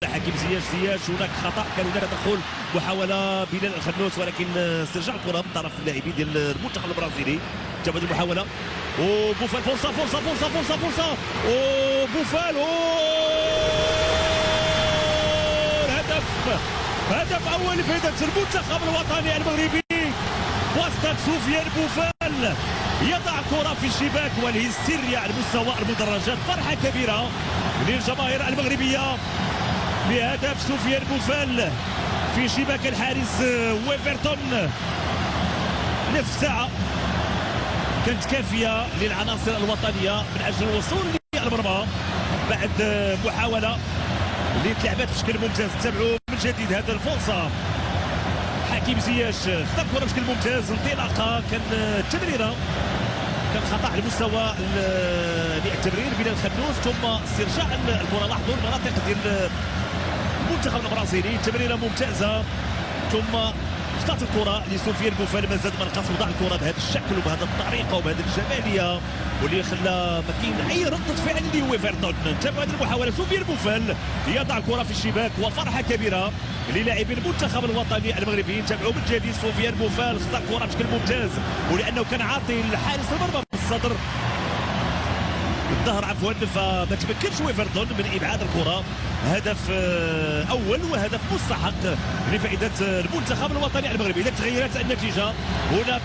حكيم زياش هناك خطا، كان هناك تدخل محاوله بلال الخنوس، ولكن استرجاع الكره من طرف اللاعبين ديال المنتخب البرازيلي. تبادل المحاوله وبوفال، فرصه فرصه فرصه فرصه فرصه وبوفال هدف اول لفائده المنتخب الوطني المغربي وسط سفيان بوفال يضع الكره في الشباك والهستيريا على مستوى المدرجات. فرحه كبيره للجماهير المغربيه بهدف سفيان بوفال في شباك الحارس ويفرتون. نصف ساعة كانت كافية للعناصر الوطنية من أجل الوصول للمرمى بعد محاولة اللي تلعبت بشكل ممتاز. تابعوا من جديد هذا الفرصة. حكيم زياش خطا الكرة بشكل ممتاز، انطلاقة كان تمريرة، كان خطا على مستوى التمرير بلال الخنوس، ثم استرجاع الكرة. لاحظوا المناطق ديال المنتخب البرازيلي، تمريره ممتازه ثم خطات الكره لسفيان بوفال. ما زاد ما نقص، وضع الكره بهذا الشكل وبهذه الطريقه وبهذه الجماليه، واللي خلى ما كاين اي رده فعل لويفرتون. تابع هذه المحاوله، سفيان بوفال يضع الكره في الشباك وفرحه كبيره للاعبي المنتخب الوطني المغربي. تابعوا من جديد سفيان بوفال خطا الكره بشكل ممتاز، ولانه كان عاطي لحارس المرمى في الصدر الظهر عفوا، فما تمكنش ويفرتون من ابعاد الكره. هدف اول وهدف مستحق لفائده المنتخب الوطني المغربي. اذا تغيرت النتيجه هنا